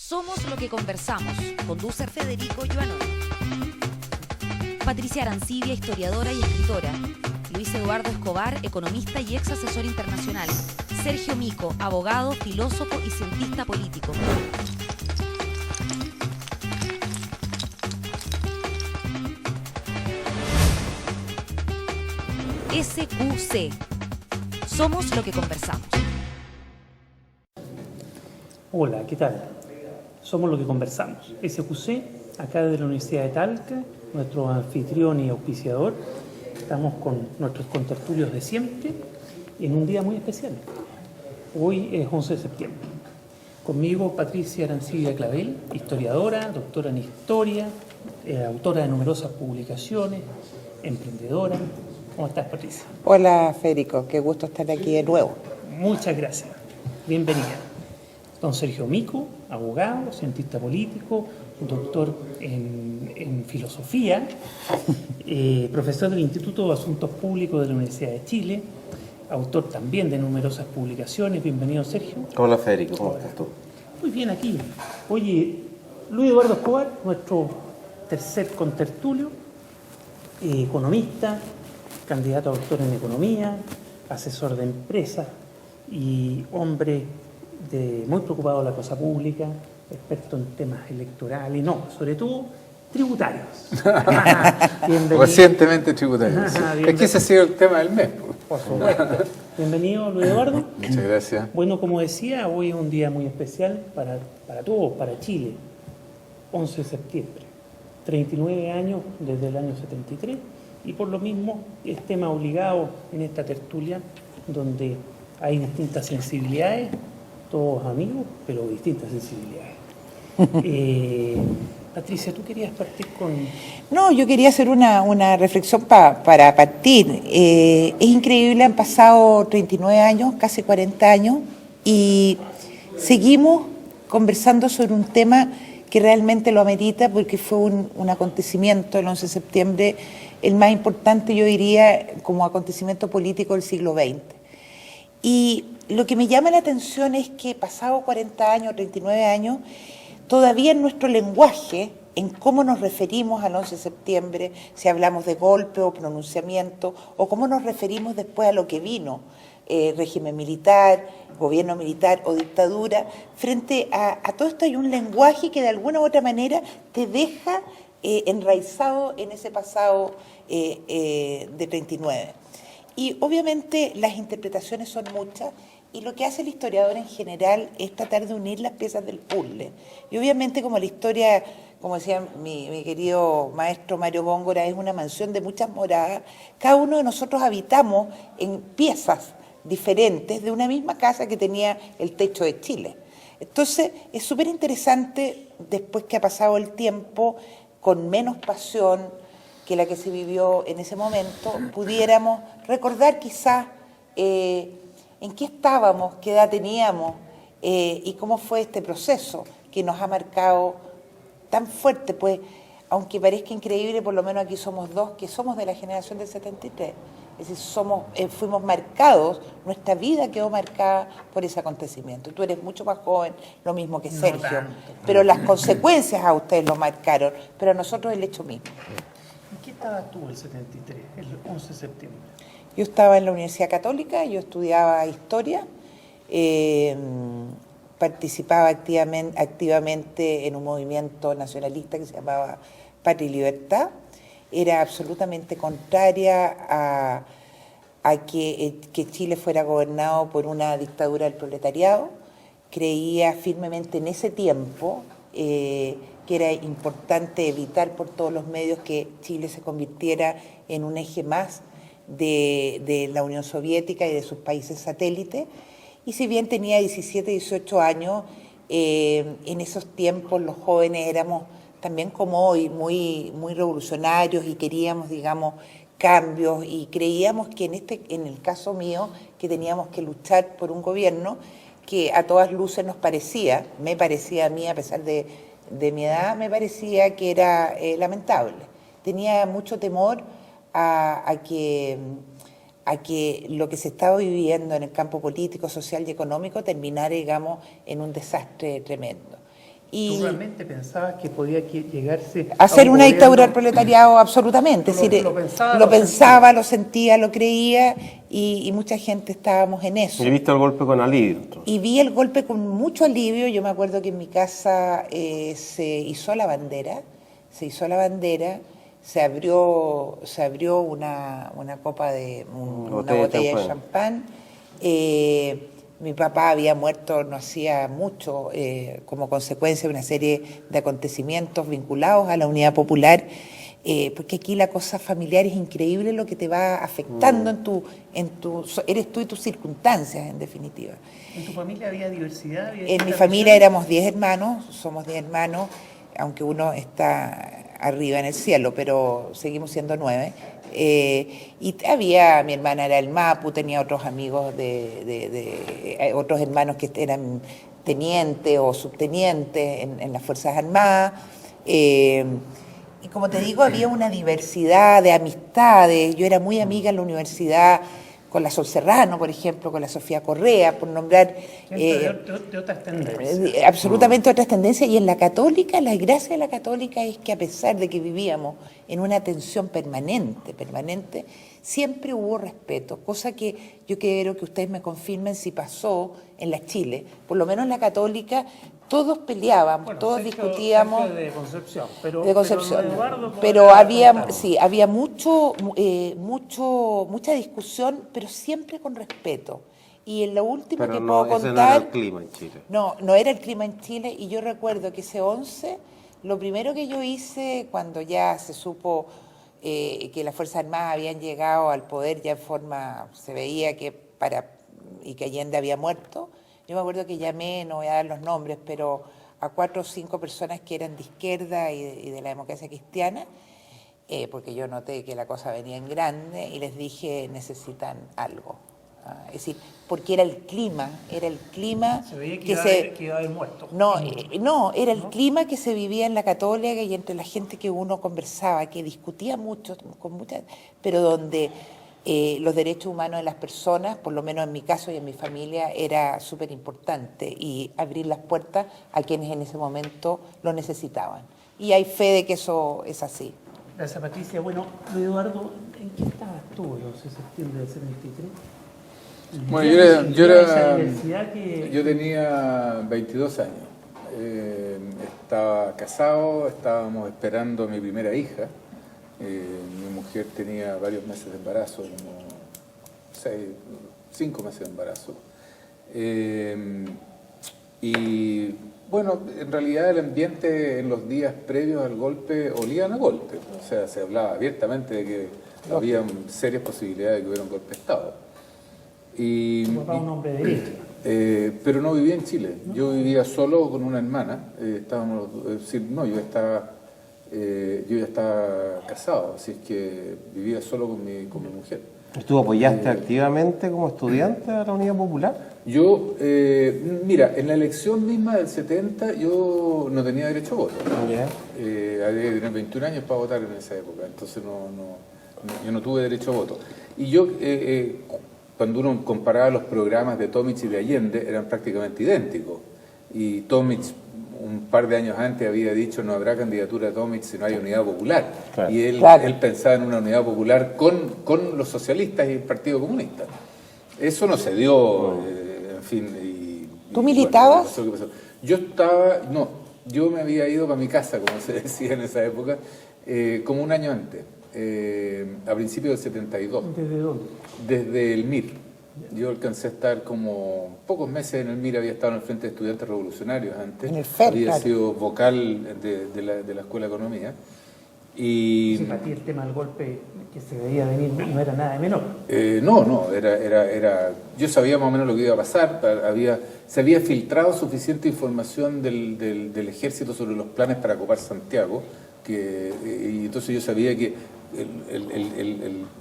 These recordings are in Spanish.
Somos lo que conversamos. Conduce Federico Joanol. Patricia Arancibia, historiadora y escritora. Luis Eduardo Escobar, economista y ex asesor internacional. Sergio Mico, abogado, filósofo y cientista político. SQC. Somos lo que conversamos. Hola, ¿qué tal? Somos lo que conversamos. SQC, acá desde la Universidad de Talca, nuestro anfitrión y auspiciador. Estamos con nuestros contertulios de siempre en un día muy especial. Hoy es 11 de septiembre. Conmigo Patricia Arancibia Clavel, historiadora, doctora en historia, autora de numerosas publicaciones, emprendedora. ¿Cómo estás, Patricia? Hola, Federico, qué gusto estar aquí de nuevo. Muchas gracias. Bienvenida. Don Sergio Mico, abogado, cientista político, doctor en filosofía, profesor del Instituto de Asuntos Públicos de la Universidad de Chile, autor también de numerosas publicaciones. Bienvenido, Sergio. Hola, Federico, ¿cómo estás tú? Muy bien, aquí. Oye, Luis Eduardo Escobar, nuestro tercer contertulio, economista, candidato a doctor en economía, asesor de empresas y hombre muy preocupado de la cosa pública, experto en temas electorales, no, sobre todo tributarios. Recientemente tributarios. Es que ese ha sido el tema del mes. Por supuesto. Bienvenido, Luis Eduardo. Muchas gracias. Bueno, como decía, hoy es un día muy especial para todos, para Chile. 11 de septiembre. 39 años desde el año 73 y por lo mismo es tema obligado en esta tertulia donde hay distintas sensibilidades, todos amigos, pero distintas sensibilidades. Patricia, ¿tú querías partir con...? No, yo quería hacer una reflexión para partir. Es increíble, han pasado 39 años, casi 40 años, y seguimos conversando sobre un tema que realmente lo amerita porque fue un acontecimiento, el 11 de septiembre, el más importante, yo diría, como acontecimiento político del siglo XX. Y lo que me llama la atención es que pasado 40 años, 39 años, todavía en nuestro lenguaje, en cómo nos referimos al 11 de septiembre, si hablamos de golpe o pronunciamiento, o cómo nos referimos después a lo que vino, régimen militar, gobierno militar o dictadura, frente a todo esto hay un lenguaje que de alguna u otra manera te deja enraizado en ese pasado de 39. Y obviamente las interpretaciones son muchas y lo que hace el historiador en general es tratar de unir las piezas del puzzle. Y obviamente como la historia, como decía mi querido maestro Mario Góngora, es una mansión de muchas moradas, cada uno de nosotros habitamos en piezas diferentes de una misma casa que tenía el techo de Chile. Entonces es súper interesante, después que ha pasado el tiempo, con menos pasión que la que se vivió en ese momento, pudiéramos recordar quizás en qué estábamos, qué edad teníamos y cómo fue este proceso que nos ha marcado tan fuerte, pues aunque parezca increíble, por lo menos aquí somos dos que somos de la generación del 73, es decir, fuimos marcados, nuestra vida quedó marcada por ese acontecimiento. Tú eres mucho más joven, lo mismo que Sergio, no tanto, pero las consecuencias a ustedes lo marcaron, pero a nosotros el hecho mismo. ¿En qué estabas tú el 73, el 11 de septiembre? Yo estaba en la Universidad Católica, yo estudiaba historia, participaba activamente en un movimiento nacionalista que se llamaba Patria y Libertad. Era absolutamente contraria a que Chile fuera gobernado por una dictadura del proletariado. Creía firmemente en ese tiempo que era importante evitar por todos los medios que Chile se convirtiera en un eje más de la Unión Soviética y de sus países satélites. Y si bien tenía 17, 18 años, en esos tiempos los jóvenes éramos también como hoy muy revolucionarios y queríamos, digamos, cambios y creíamos que en el caso mío, que teníamos que luchar por un gobierno que a todas luces me parecía a mí, a pesar de mi edad, me parecía que era lamentable. Tenía mucho temor a que lo que se estaba viviendo en el campo político, social y económico terminara, digamos, en un desastre tremendo. Y ¿Tú realmente pensabas que podía llegarse hacer un una dictadura del gobierno? proletariado? Absolutamente. Es decir, Lo pensaba, lo pensaba, lo sentía, lo creía, y mucha gente estábamos en eso. ¿Y viste el golpe con alivio, entonces? Y vi el golpe con mucho alivio. Yo me acuerdo que en mi casa se izó la bandera, se abrió una copa una botella de champán. Mi papá había muerto no hacía mucho como consecuencia de una serie de acontecimientos vinculados a la Unidad Popular, porque aquí la cosa familiar es increíble lo que te va afectando eres tú y tus circunstancias, en definitiva. ¿En tu familia había diversidad? En mi familia éramos 10 hermanos, somos 10 hermanos, aunque uno está arriba en el cielo, pero seguimos siendo 9. Y mi hermana era el Mapu, tenía otros amigos otros hermanos que eran tenientes o subtenientes en las Fuerzas Armadas. Y como te digo, había una diversidad de amistades. Yo era muy amiga en la universidad con la Sol Serrano, por ejemplo, con la Sofía Correa, por nombrar... de otras tendencias. Absolutamente otras tendencias. Y en la católica, la gracia de la católica es que a pesar de que vivíamos en una tensión permanente, siempre hubo respeto, cosa que yo quiero que ustedes me confirmen si pasó en la Chile. Por lo menos en la católica todos peleábamos, Bueno, todos Sergio discutíamos. de Concepción, pero había mucha discusión, pero siempre con respeto. Y en lo último Pero que no, puedo ese contar... no era el clima en Chile. No era el clima en Chile, y yo recuerdo que ese 11, lo primero que yo hice cuando ya se supo que las Fuerzas Armadas habían llegado al poder ya en forma, se veía y que Allende había muerto, yo me acuerdo que llamé, no voy a dar los nombres, pero a 4 o 5 personas que eran de izquierda y de la democracia cristiana, porque yo noté que la cosa venía en grande, y les dije, necesitan algo. Es decir, porque era el clima Se veía que iba a haber muerto. Era el clima que se vivía en la Católica y entre la gente que uno conversaba, que discutía mucho, pero donde los derechos humanos de las personas, por lo menos en mi caso y en mi familia, era súper importante, y abrir las puertas a quienes en ese momento lo necesitaban. Y hay fe de que eso es así. Gracias, Patricia. Bueno, Eduardo, ¿en qué estabas tú el 11 de septiembre del 73? Bueno, yo yo tenía 22 años. Estaba casado, estábamos esperando a mi primera hija. Mi mujer tenía varios meses de embarazo, como 5 meses de embarazo. Y bueno, en realidad el ambiente en los días previos al golpe olían a golpe. O sea, se hablaba abiertamente de que había serias posibilidades de que hubiera un golpe de Estado. Tu papá un hombre de derecha. Pero no vivía en Chile. Yo vivía solo con una hermana. Yo ya estaba casado, así es que vivía solo con mi mujer. ¿Tú apoyaste activamente como estudiante a la Unidad Popular? Yo, mira, en la elección misma del 70 yo no tenía derecho a voto. Había que tener 21 años para votar en esa época, entonces yo no tuve derecho a voto. Y yo, cuando uno comparaba los programas de Tomic y de Allende, eran prácticamente idénticos. Y Tomic, un par de años antes, había dicho: no habrá candidatura a Tomic si no hay unidad popular. Claro. Y él pensaba en una unidad popular con los socialistas y el Partido Comunista. Eso no se dio, en fin. ¿Tú militabas? Bueno, pasó. Yo me había ido para mi casa, como se decía en esa época, como un año antes. A principios del 72. ¿Desde dónde? Desde el MIR. Yo alcancé a estar como pocos meses en el MIR, había estado en el Frente de Estudiantes Revolucionarios antes. En el FER, había sido vocal de la Escuela de Economía. Y para ti el tema del golpe que se veía venir no era nada de menor. Era yo sabía más o menos lo que iba a pasar. Se había filtrado suficiente información del ejército sobre los planes para ocupar Santiago, y entonces yo sabía que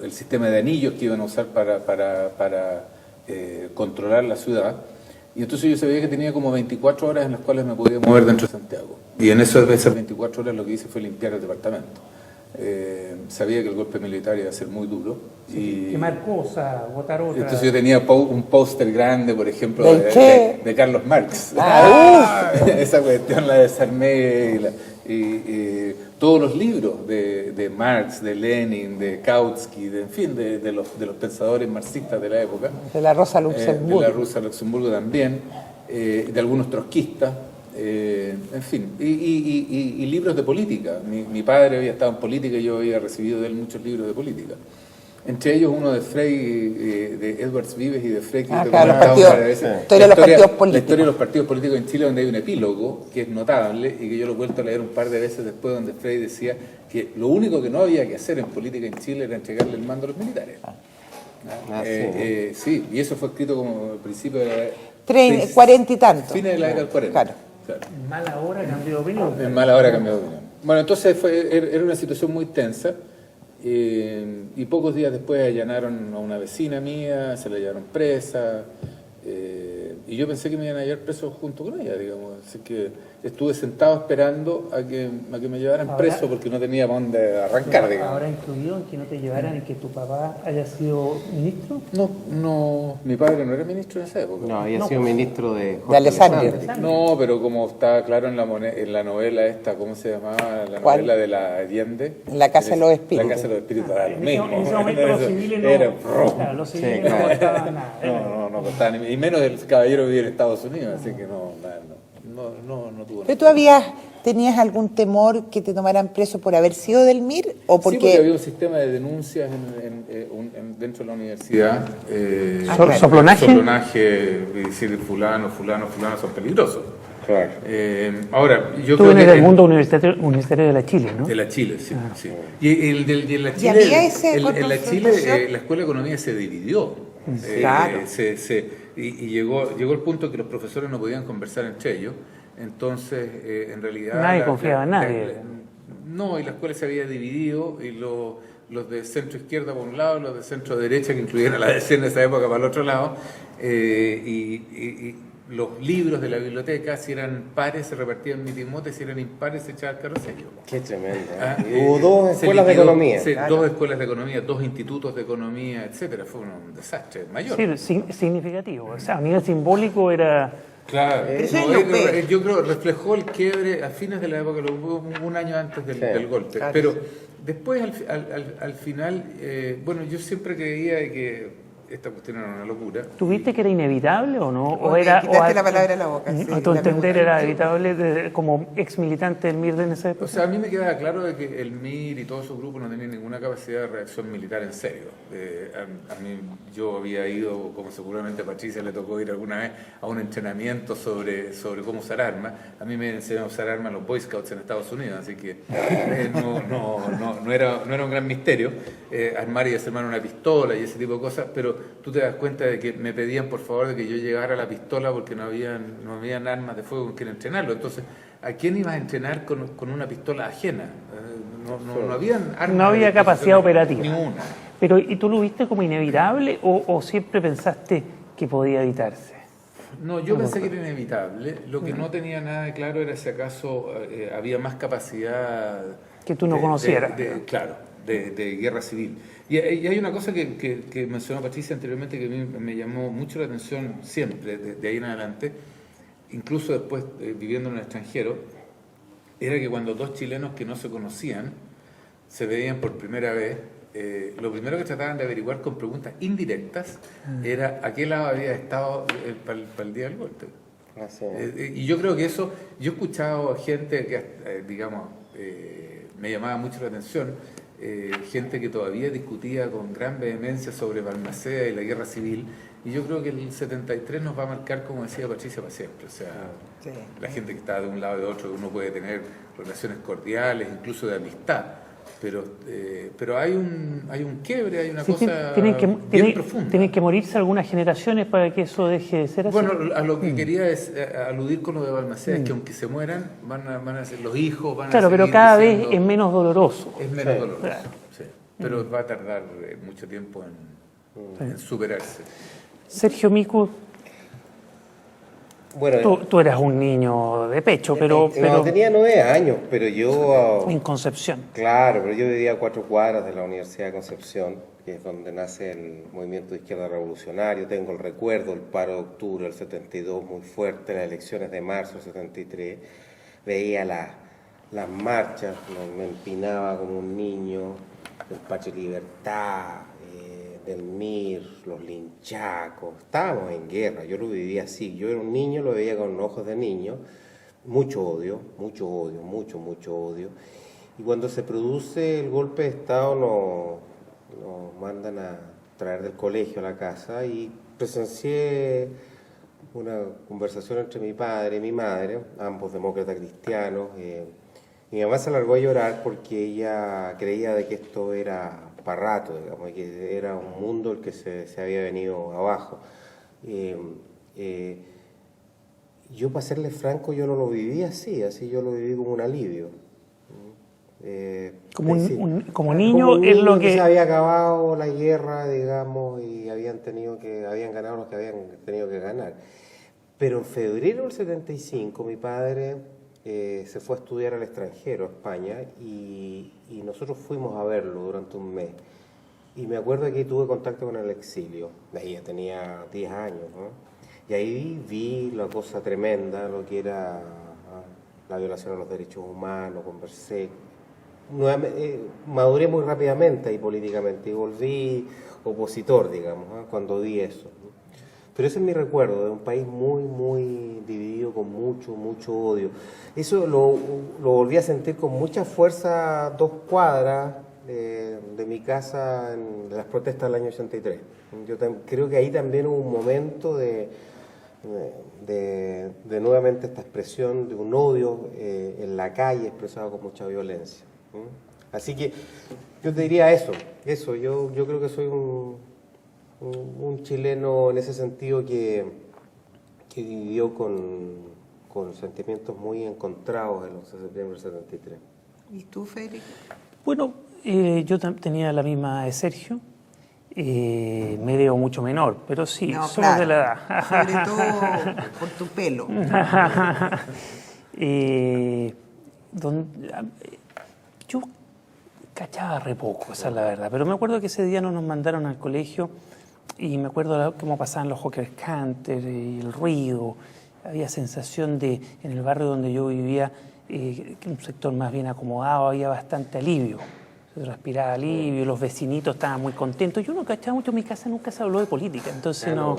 el sistema de anillos que iban a usar para controlar la ciudad, y entonces yo sabía que tenía como 24 horas en las cuales me podía mover dentro de Santiago, y en esas 24 horas lo que hice fue limpiar el departamento. Sabía que el golpe militar iba a ser muy duro. Y quemar cosas, botar otras. entonces yo tenía un póster grande, por ejemplo, de Carlos Marx. Esa cuestión la desarmé y todos los libros de Marx, de Lenin, de Kautsky, en fin, de los pensadores marxistas de la época. De la Rosa Luxemburgo. De la Rosa Luxemburgo también, de algunos trotskistas. En fin, y libros de política. Mi padre había estado en política y yo había recibido de él muchos libros de política. Entre ellos uno de Frey, de Edwards Vives y de Frey, que claro, la historia de los partidos políticos en Chile, donde hay un epílogo que es notable y que yo lo he vuelto a leer un par de veces después, donde Frey decía que lo único que no había que hacer en política en Chile era entregarle el mando a los militares. Sí, y eso fue escrito como al principio de la 40 y tanto. Fines de la década del 40. Claro. En mala hora cambió de opinión. En mala hora cambió de opinión. Bueno, entonces era una situación muy tensa. Y pocos días después allanaron a una vecina mía, se la llevaron presa, y yo pensé que me iban a llevar preso junto con ella, digamos. Así que estuve sentado esperando a que me llevaran preso porque no tenía para dónde arrancar, digamos. ¿Ahora incluido en que no te llevaran y que tu papá haya sido ministro? No, mi padre no era ministro en esa época. No, había sido ministro de Jorge Alessandri. No, pero como estaba claro en la novela esta, ¿cómo se llamaba? La ¿Cuál? novela de la Allende. La Casa de los Espíritus. La Casa de los Espíritus era lo mismo. En ese momento los civiles los civiles no costaban nada. No costaban, y menos el caballero vivía en Estados Unidos, así que no tuvo nada. ¿Pero tenías algún temor que te tomaran preso por haber sido del MIR? ¿O porque... Sí, porque había un sistema de denuncias dentro de la universidad. ¿Soplanaje? Soplanaje, decir fulano son peligrosos. Claro. Ahora, yo Tú creo vienes que del mundo universitario de la Chile, ¿no? de la Chile, sí. Sí. Y el de la Chile, había ese en la Chile, la Escuela de Economía se dividió. Claro. Y llegó el punto que los profesores no podían conversar entre ellos. Entonces, en realidad... Nadie confiaba en nadie. No, y la escuela se había dividido y los de centro izquierda por un lado, los de centro derecha, que incluían a la DC en esa época, para el otro lado, y los libros de la biblioteca, si eran pares, se repartían mitimotes, si eran impares, se echaba al carrocello. Qué tremendo. Hubo dos escuelas de economía. Sí, claro. 2 escuelas de economía, 2 institutos de economía, etcétera. Fue un desastre mayor. Sí, significativo. O sea, a nivel simbólico era... Claro, yo creo que reflejó el quiebre a fines de la época, un año antes del golpe. Claro. Pero después, al final, bueno, yo siempre creía que esta cuestión era una locura. ¿Tuviste que era inevitable o no? Quitaste la palabra de la boca. Sí, a tu entender era evitable como ex militante del MIR en esa época. O sea, a mí me queda claro de que el MIR y todos esos grupos no tenían ninguna capacidad de reacción militar en serio. A mí, yo había ido, como seguramente a Patricia le tocó ir alguna vez, a un entrenamiento sobre cómo usar armas. A mí me enseñaron a usar armas los Boy Scouts en Estados Unidos, así que no era un gran misterio armar y desarmar una pistola y ese tipo de cosas, pero tú te das cuenta de que me pedían por favor de que yo llegara la pistola porque no habían armas de fuego con quien entrenarlo. Entonces, ¿a quién ibas a entrenar con una pistola ajena? No habían armas. No había capacidad operativa. Ninguna. Pero, ¿y tú lo viste como inevitable o siempre pensaste que podía evitarse? No, yo pensé que era inevitable. Lo que no tenía nada de claro era si acaso había más capacidad... Que tú no conocieras. Claro, de guerra civil. Y hay una cosa que mencionó Patricia anteriormente que a mí me llamó mucho la atención siempre, de ahí en adelante, incluso después viviendo en el extranjero, era que cuando 2 chilenos que no se conocían se veían por primera vez, lo primero que trataban de averiguar con preguntas indirectas era a qué lado había estado para el día del golpe. Y yo creo que eso, yo he escuchado gente que, digamos, me llamaba mucho la atención, gente que todavía discutía con gran vehemencia sobre Balmaceda y la guerra civil, y yo creo que el 73 nos va a marcar, como decía Patricia, para siempre. O sea, la gente que está de un lado y de otro, uno puede tener relaciones cordiales, incluso de amistad, pero hay un quiebre, hay una cosa bien profunda. Tienen que morirse algunas generaciones para que eso deje de ser así. Bueno, a lo que quería es aludir con lo de Balmaceda, es que aunque se mueran, van a ser los hijos, van a Claro, seguir pero cada diciendo, vez es menos doloroso. Es menos doloroso, claro. sí. Pero va a tardar mucho tiempo en superarse. Sergio Mico, Bueno, Tú eras un niño de pecho, pero no, tenía 9 años, pero yo... en Concepción. Claro, pero yo vivía a 4 cuadras de la Universidad de Concepción, que es donde nace el movimiento de izquierda revolucionario. Tengo el recuerdo, el paro de octubre del 72 muy fuerte, las elecciones de marzo del 73. Veía las marchas, me empinaba como un niño, el Patio Libertad, del MIR, los linchacos. Estábamos en guerra, yo lo vivía así. Yo era un niño, lo veía con ojos de niño. Mucho odio, mucho odio. Y cuando se produce el golpe de Estado nos mandan a traer del colegio a la casa y presencié una conversación entre mi padre y mi madre, ambos demócratas cristianos. Mi mamá se largó a llorar porque ella creía de que esto era para rato, digamos, que era un mundo el que se había venido abajo. Yo, para serle franco, yo no lo viví así yo lo viví como un alivio. Como niño es lo que... Se había acabado la guerra, digamos, y habían ganado los que habían tenido que ganar. Pero en febrero del 75 mi padre se fue a estudiar al extranjero, a España, y nosotros fuimos a verlo durante un mes. Y me acuerdo que tuve contacto con el exilio, de ahí ya tenía 10 años, ¿no? Y ahí vi la cosa tremenda, lo que era la violación a los derechos humanos, conversé. Maduré muy rápidamente ahí políticamente y volví opositor, digamos, cuando vi eso. Pero ese es mi recuerdo de un país muy, muy dividido, con mucho odio. Eso lo volví a sentir con mucha fuerza a 2 cuadras de mi casa en las protestas del año 83. Yo creo que ahí también hubo un momento de nuevamente esta expresión de un odio en la calle expresado con mucha violencia. Así que yo te diría eso. Yo creo que soy un chileno en ese sentido que vivió con sentimientos muy encontrados el 11 de septiembre del 73. ¿Y tú, Federico? Bueno, yo tenía la misma de Sergio. Me veo mucho menor, pero sí, No, somos claro, de la edad. sobre todo por tu pelo. Yo cachaba re poco, esa es la verdad, pero me acuerdo que ese día no nos mandaron al colegio y me acuerdo cómo pasaban los Hawker Hunter y el ruido. Había sensación de, en el barrio donde yo vivía, un sector más bien acomodado, había bastante alivio. Se respiraba alivio, los vecinitos estaban muy contentos. Yo no cachaba mucho, en mi casa nunca se habló de política, entonces no.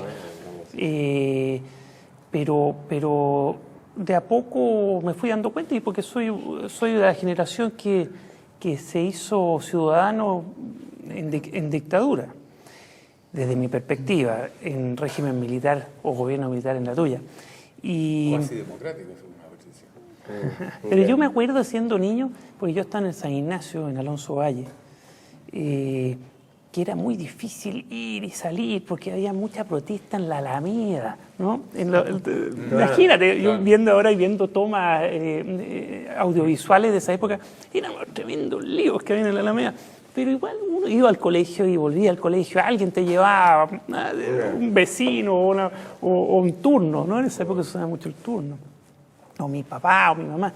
Pero de a poco me fui dando cuenta, y porque soy de la generación que se hizo ciudadano en dictadura, desde mi perspectiva, en régimen militar o gobierno militar en la tuya. Cuasi democrático, es una precisión. Pero yo me acuerdo siendo niño, porque yo estaba en San Ignacio, en Alonso Valle, que era muy difícil ir y salir porque había mucha protesta en la Alameda, ¿no? Imagínate, yo viendo tomas audiovisuales de esa época, eran unos tremendos líos que había en la Alameda. Pero igual uno iba al colegio y volvía al colegio, alguien te llevaba, un vecino o un turno, ¿no? En esa época se usaba mucho el turno. O mi papá o mi mamá.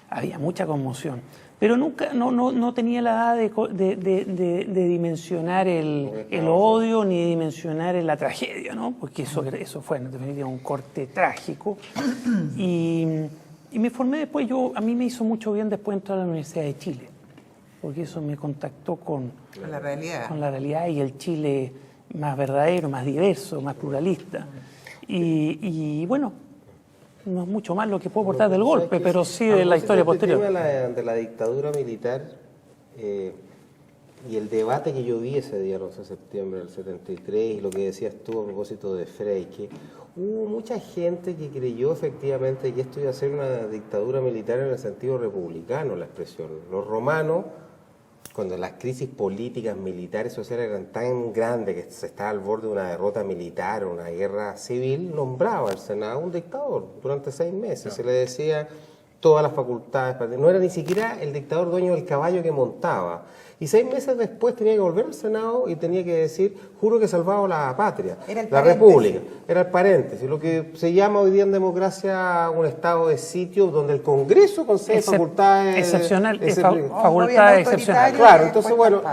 Había mucha conmoción. Pero nunca, no tenía la edad de dimensionar el odio ni de dimensionar la tragedia, ¿no? Porque eso fue en definitiva un corte trágico. Y me formé después, a mí me hizo mucho bien después entrar a la Universidad de Chile, porque eso me contactó con la realidad. Con la realidad y el Chile más verdadero, más diverso, más pluralista. Y bueno, no es mucho más lo que puedo aportar del golpe, pero sí de la historia posterior. El tema de la dictadura militar y el debate que yo vi ese día, el 11 de septiembre del 73, y lo que decías tú a propósito de Frey, que hubo mucha gente que creyó efectivamente que esto iba a ser una dictadura militar en el sentido republicano, la expresión. Los romanos, cuando las crisis políticas, militares, sociales eran tan grandes que se estaba al borde de una derrota militar o una guerra civil, nombraba al Senado un dictador durante 6 meses. Se le decía todas las facultades, no era ni siquiera el dictador dueño del caballo que montaba. Y 6 meses después tenía que volver al Senado y tenía que decir, juro que he salvado la patria, la República. Era el paréntesis, lo que se llama hoy día en democracia un estado de sitio donde el Congreso concede facultades excepcionales. Claro, entonces bueno,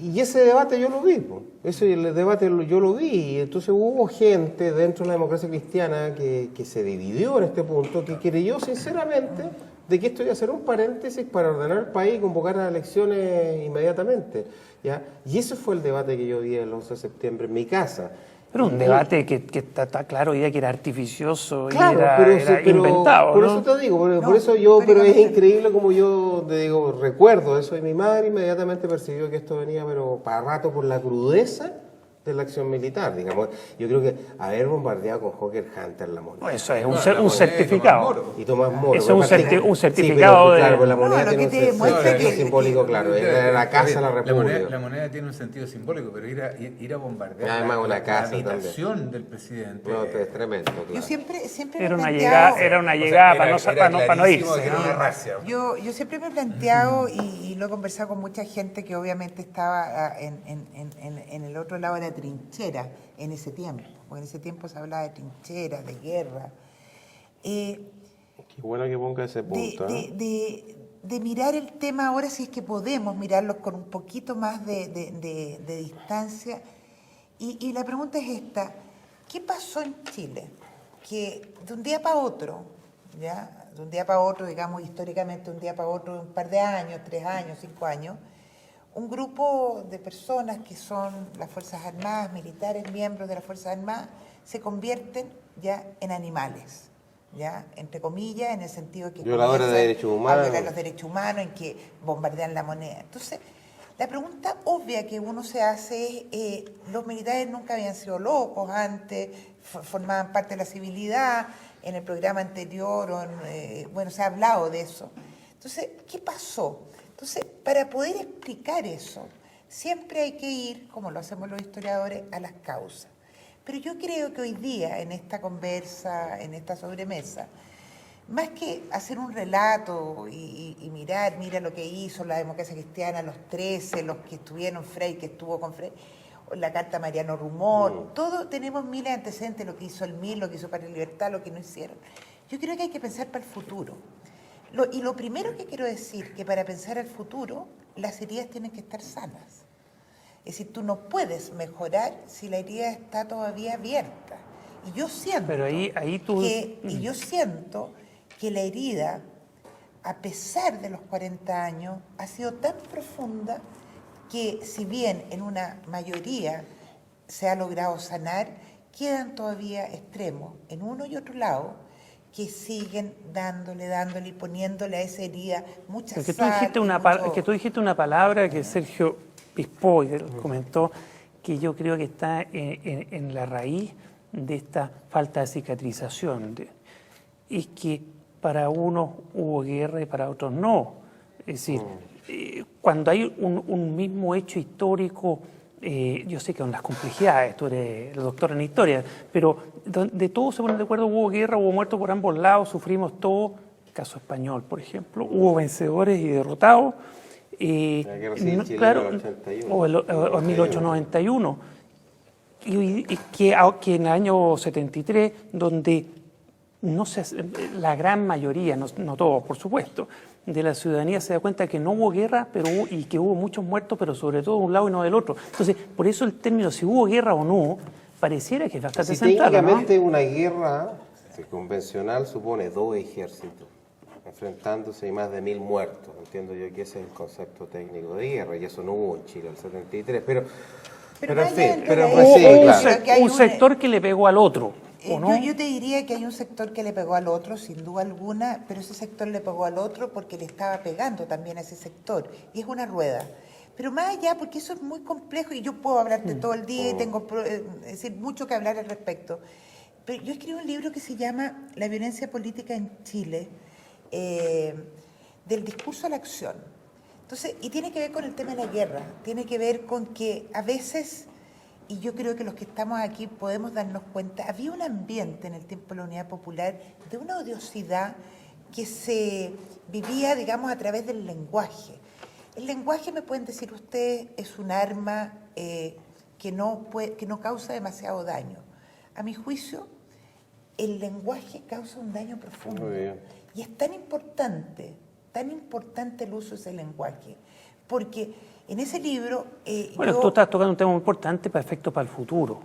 y ese debate yo lo vi, el debate yo lo vi, y entonces hubo gente dentro de la democracia cristiana que se dividió en este punto, que creyó sinceramente de que esto iba a ser un paréntesis para ordenar el país y convocar las elecciones inmediatamente, ¿ya? Y ese fue el debate que yo vi el 11 de septiembre en mi casa. Pero un debate que está claro ya que era artificioso, claro, y era inventado. Por ¿no? eso te digo, por eso yo, pero es increíble como yo te digo, recuerdo eso de mi madre, inmediatamente percibió que esto venía, pero para rato por la crudeza de la acción militar, digamos. Yo creo que haber bombardeado con Hawker Hunter la moneda. Eso es un certificado. Y Tomás Moro. Eso es un certificado sí, pero, de... Claro, la moneda tiene un sentido simbólico, claro. Era la casa de la República. La moneda tiene un sentido simbólico, pero ir a bombardear además una casa la habitación del presidente. No, es tremendo. Claro. Yo siempre era me he una planteado, llegada para no irse. Era una racia. Yo siempre me he planteado, y lo he conversado con mucha gente que obviamente estaba en el otro lado de la trinchera en ese tiempo, porque en ese tiempo se hablaba de trincheras, de guerra. Qué bueno que ponga ese punto. De mirar el tema ahora, si es que podemos mirarlo con un poquito más de distancia. Y la pregunta es esta: ¿qué pasó en Chile? Que de un día para otro, ¿ya? De un día para otro, digamos históricamente, un día para otro, un par de años, 3 años, 5 años, un grupo de personas que son las Fuerzas Armadas, militares, miembros de las Fuerzas Armadas, se convierten ya en animales, ya, entre comillas, en el sentido que violadores de derechos humanos, violar los derechos humanos, en que bombardean la moneda. Entonces, la pregunta obvia que uno se hace es, los militares nunca habían sido locos antes, formaban parte de la civilidad, en el programa anterior, bueno, se ha hablado de eso. Entonces, ¿qué pasó? Entonces, para poder explicar eso, siempre hay que ir, como lo hacemos los historiadores, a las causas. Pero yo creo que hoy día, en esta conversa, en esta sobremesa, más que hacer un relato y mira lo que hizo la democracia cristiana, los 13, los que estuvieron, Frei, que estuvo con Frei, la carta Mariano Rumor, todo tenemos miles de antecedentes, lo que hizo el MIR, lo que hizo Patria y Libertad, lo que no hicieron. Yo creo que hay que pensar para el futuro. Y lo primero que quiero decir, que para pensar al futuro, las heridas tienen que estar sanas. Es decir, tú no puedes mejorar si la herida está todavía abierta. Y yo siento, pero ahí tú... y yo siento que la herida, a pesar de los 40 años, ha sido tan profunda que si bien en una mayoría se ha logrado sanar, quedan todavía extremos en uno y otro lado que siguen dándole y poniéndole a esa herida mucha que sal. Tú dijiste una palabra que Sergio Pispoy comentó, que yo creo que está en la raíz de esta falta de cicatrización. Es que para unos hubo guerra y para otros no. Es decir, cuando hay un mismo hecho histórico, yo sé que con las complejidades, tú eres el doctor en historia, pero de todos se ponen de acuerdo, hubo guerra, hubo muertos por ambos lados, sufrimos todo, caso español, por ejemplo, hubo vencedores y derrotados, la guerra civil chilena del 81, o en 1891, y que en el año 73, donde la gran mayoría, no todos por supuesto, de la ciudadanía se da cuenta que no hubo guerra y que hubo muchos muertos, pero sobre todo de un lado y no del otro. Entonces, por eso el término si hubo guerra o no, pareciera que es bastante central, técnicamente ¿no? una guerra convencional supone 2 ejércitos enfrentándose y más de 1000 muertos. Entiendo yo que ese es el concepto técnico de guerra, y eso no hubo en Chile en el 73, pero en fin, un sector que le pegó al otro. Yo te diría que hay un sector que le pegó al otro, sin duda alguna, pero ese sector le pegó al otro porque le estaba pegando también a ese sector. Y es una rueda. Pero más allá, porque eso es muy complejo y yo puedo hablarte todo el día y tengo mucho que hablar al respecto. Pero yo escribí un libro que se llama La violencia política en Chile, del discurso a la acción. Entonces, y tiene que ver con el tema de la guerra, tiene que ver con que a veces... Y yo creo que los que estamos aquí podemos darnos cuenta, había un ambiente en el tiempo de la Unidad Popular de una odiosidad que se vivía, digamos, a través del lenguaje. El lenguaje, me pueden decir ustedes, es un arma que no causa demasiado daño. A mi juicio, el lenguaje causa un daño profundo. Muy bien. Y es tan importante el uso de ese lenguaje, porque en ese libro... Bueno, tú estás tocando un tema muy importante para efectos para el futuro.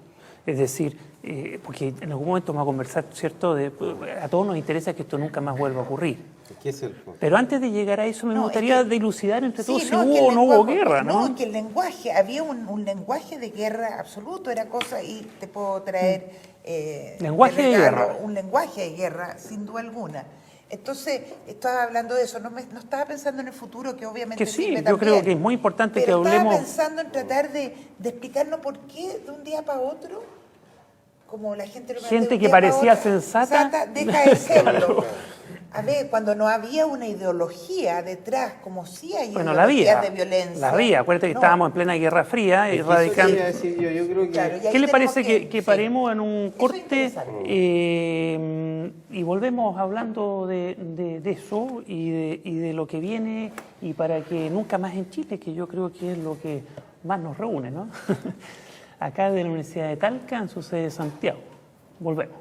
Es decir, porque en algún momento vamos a conversar, ¿cierto? A todos nos interesa que esto nunca más vuelva a ocurrir. ¿Qué es el punto? Pero antes de llegar a eso, me gustaría dilucidar entre todos si no, hubo o no hubo guerra, ¿no? No, que el lenguaje, había un lenguaje de guerra absoluto, era cosa, y te puedo traer... lenguaje de guerra. Un lenguaje de guerra, sin duda alguna. Entonces, estaba hablando de eso, no estaba pensando en el futuro, que obviamente Que sí, sirve yo también, creo que es muy importante que pero hablemos... estaba pensando en tratar de explicarnos por qué de un día para otro, como la gente... Gente que parecía sensata. Deja de serlo. A ver, cuando no había una ideología detrás, como sí hay Bueno, la ideologías había. de violencia. La había. Acuérdate que estábamos en plena Guerra Fría, erradicando... Yo creo que... Claro, y ahí ¿Qué le tenemos parece que sí. paremos en un Eso es corte interesante. y volvemos hablando de eso y de lo que viene y para que nunca más en Chile, que yo creo que es lo que más nos reúne, ¿no? Acá de la Universidad de Talca, en su sede de Santiago. Volvemos.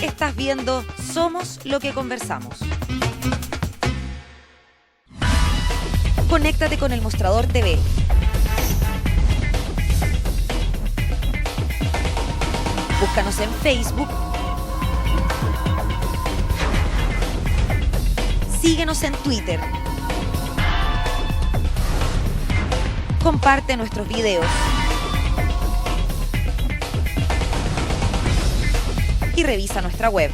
Estás viendo Somos lo que conversamos. Conéctate con el Mostrador TV. Búscanos en Facebook. Síguenos en Twitter. Comparte nuestros videos. Y revisa nuestra web.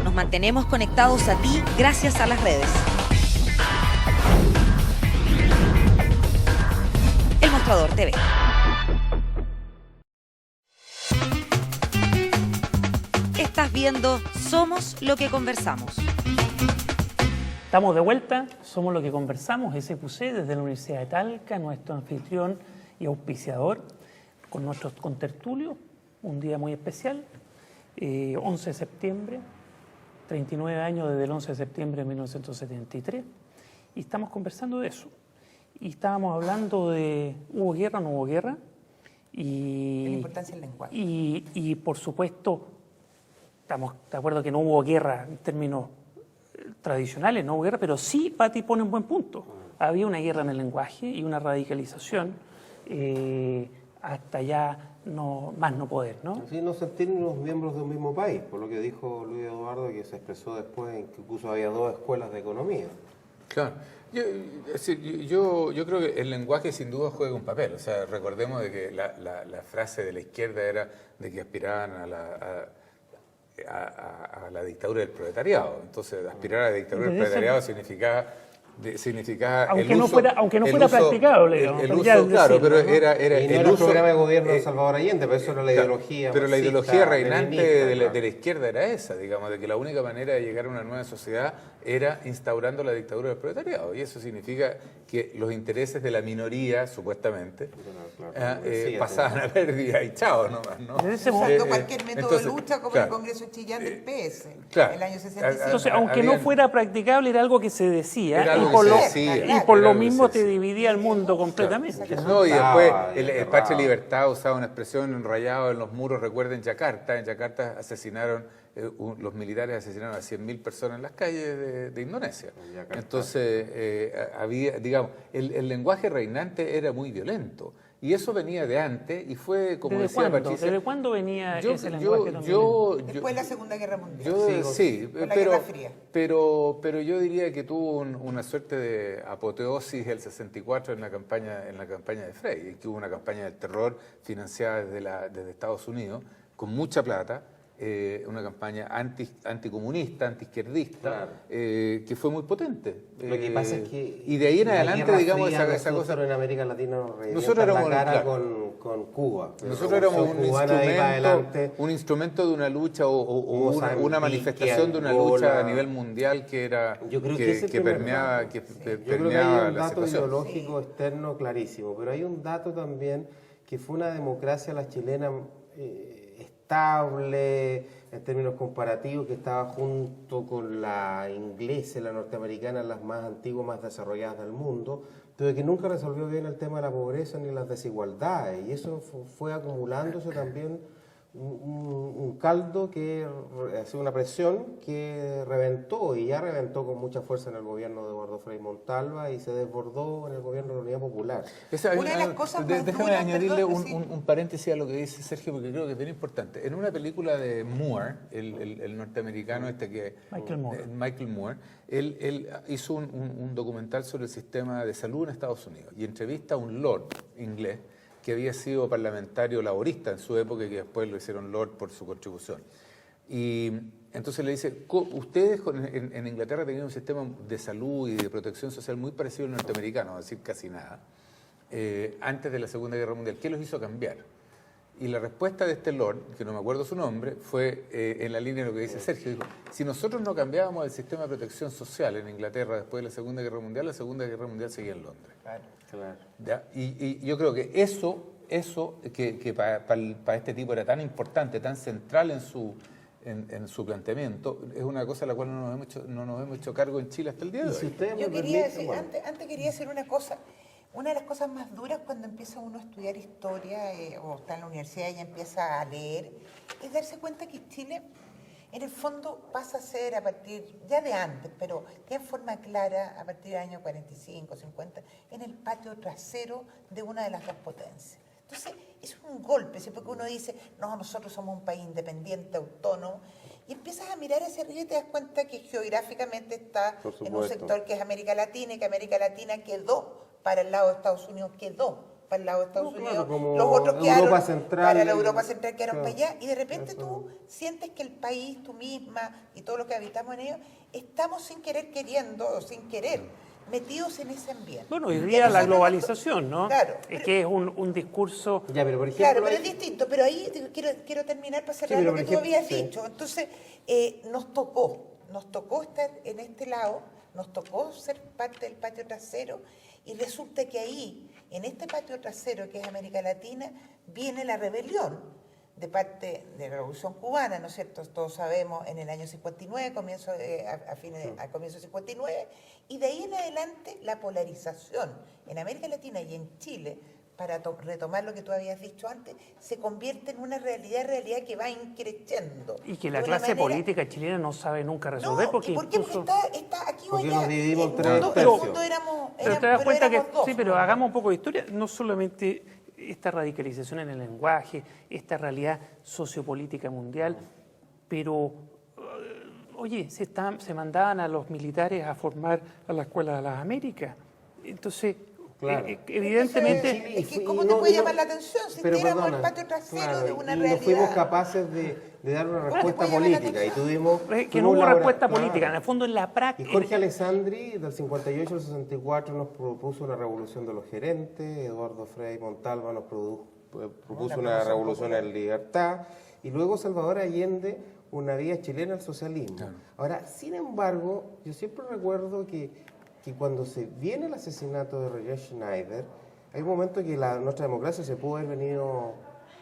Nos mantenemos conectados a ti gracias a las redes. El Mostrador TV. Estás viendo Somos lo que conversamos. Estamos de vuelta, somos lo que conversamos, SQC desde la Universidad de Talca, nuestro anfitrión y auspiciador, con nuestros contertulios, un día muy especial, 11 de septiembre, 39 años desde el 11 de septiembre de 1973, y estamos conversando de eso. Y estábamos hablando de ¿hubo guerra o no hubo guerra? Y La importancia del lenguaje. Y por supuesto, estamos de acuerdo que no hubo guerra en términos tradicionales, no hubo guerra, pero sí Patti pone un buen punto. Había una guerra en el lenguaje y una radicalización hasta ya más no poder, ¿no? Sí, no sentirnos miembros de un mismo país, por lo que dijo Luis Eduardo, que se expresó después en que incluso había 2 escuelas de economía. Claro. Yo creo que el lenguaje sin duda juega un papel. O sea, recordemos de que la frase de la izquierda era de que aspiraban a la dictadura del proletariado. Entonces, aspirar a la dictadura del proletariado significaba aunque no fuera practicable, digamos, el uso, ya claro, decirlo, pero ¿no? era Y no el era el uso, programa de gobierno de Salvador Allende, pero eso era la ideología. pero la marxista, ideología reinante leninista, de la izquierda era esa, digamos, de que la única manera de llegar a una nueva sociedad era instaurando la dictadura del proletariado. Y eso significa que los intereses de la minoría, supuestamente, pasaban a pérdida y chao nomás, ¿no? Usando cualquier método entonces, de lucha, como claro, el Congreso de Chillán del PS, claro. el año 65. Entonces, aunque no fuera practicable, era algo que se decía, Era algo y por que lo, se decía, y era por algo lo que mismo se te decía. dividía el mundo completamente. No, y después el Patria Libertad usaba una expresión enrayado en los muros, recuerden Yakarta. En Yakarta asesinaron, los militares asesinaron a 100.000 personas en las calles de Indonesia. Entonces, había, digamos, el lenguaje reinante era muy violento. Y eso venía de antes y fue, como decía Patricia... ¿Desde cuándo venía ese lenguaje tan Después de la Segunda Guerra Mundial. Sí, con la Guerra Fría. pero yo diría que tuvo una suerte de apoteosis el 64 en la campaña de Frey, que hubo una campaña del terror financiada desde Estados Unidos con mucha plata, una campaña anticomunista, antiizquierdista, que fue muy potente. Lo que pasa es que y de ahí en adelante, digamos, esa cosa... Nosotros en América Latina nos nosotros éramos éramos la cara con Cuba. Nosotros éramos un instrumento de una lucha o una manifestación de una lucha a nivel mundial que era que permeaba yo creo que hay un la dato situación. ideológico externo clarísimo, pero hay un dato también que fue una democracia la chilena estable en términos comparativos, que estaba junto con la inglesa y la norteamericana, las más antiguas, más desarrolladas del mundo, pero que nunca resolvió bien el tema de la pobreza ni las desigualdades, y eso fue acumulándose también un caldo que hace una presión que reventó, y ya reventó con mucha fuerza en el gobierno de Eduardo Frei Montalva y se desbordó en el gobierno de la Unidad Popular. Una de las cosas más Déjame duras, añadirle perdón, un paréntesis a lo que dice Sergio, porque creo que es bien importante. En una película de Moore, el norteamericano Michael Moore, él hizo un documental sobre el sistema de salud en Estados Unidos y entrevista a un lord inglés que había sido parlamentario laborista en su época y que después lo hicieron lord por su contribución. Y entonces le dice, ustedes en Inglaterra tenían un sistema de salud y de protección social muy parecido al norteamericano, es decir, casi nada, antes de la Segunda Guerra Mundial. ¿Qué los hizo cambiar? Y la respuesta de este lord, que no me acuerdo su nombre, fue en la línea de lo que dice Sergio. Dijo, si nosotros no cambiábamos el sistema de protección social en Inglaterra después de la Segunda Guerra Mundial, la Segunda Guerra Mundial seguía en Londres. Claro. ¿Ya? Y yo creo que eso que para este tipo era tan importante, tan central en su planteamiento, es una cosa a la cual no nos hemos hecho cargo en Chile hasta el día de hoy. Yo quería decir, antes quería decir una cosa. Una de las cosas más duras cuando empieza uno a estudiar historia o está en la universidad y empieza a leer, es darse cuenta que Chile, en el fondo, pasa a ser a partir, ya de antes, pero ya en forma clara, a partir del año 45, 50, en el patio trasero de una de las dos potencias. Entonces, es un golpe, ¿sí? Porque uno dice, no, nosotros somos un país independiente, autónomo, y empiezas a mirar hacia arriba y te das cuenta que geográficamente está en un sector que es América Latina, y que América Latina quedó para el lado de Estados Unidos, para el lado de Estados Unidos, los otros quedaron para la Europa Central, quedaron para allá, y de repente tú sientes que el país, tú misma y todos los que habitamos en ellos, estamos sin querer queriendo, o sin querer, metidos en ese ambiente. Bueno, hoy día la globalización, ¿no? Claro. Es que es un discurso... Ya, pero por ejemplo, Claro, pero es distinto. Pero ahí quiero terminar para cerrar lo que tú habías dicho. Entonces, nos tocó estar en este lado, nos tocó ser parte del patio trasero, y resulta que ahí, en este patio trasero que es América Latina, viene la rebelión de parte de la Revolución Cubana, ¿no es cierto? Todos sabemos, en el año 59, a comienzos del 59, y de ahí en adelante la polarización en América Latina y en Chile, para retomar lo que tú habías dicho antes, se convierte en una realidad que va increciendo. Y que la clase política chilena no sabe nunca resolver. No, porque ¿y por qué? Porque está aquí o porque allá. nos dividimos El tres mundo tercios. Pero te das cuenta que, éramos dos, sí, pero ¿no? hagamos un poco de historia, no solamente esta radicalización en el lenguaje, esta realidad sociopolítica mundial, pero, oye, se mandaban a los militares a formar a la Escuela de las Américas. Entonces, claro. Evidentemente... Es que ¿cómo te puede llamar la atención si éramos el patio trasero de una realidad? No fuimos capaces de dar una respuesta política y tuvimos... que no hubo respuesta política, en el fondo en la práctica... Y Jorge Alessandri, del 58 al 64, nos propuso una revolución de los gerentes, Eduardo Frei Montalva nos propuso una revolución en libertad, y luego Salvador Allende, una vía chilena al socialismo. Claro. Ahora, sin embargo, yo siempre recuerdo que cuando se viene el asesinato de Roger Schneider, hay un momento que nuestra democracia se pudo haber venido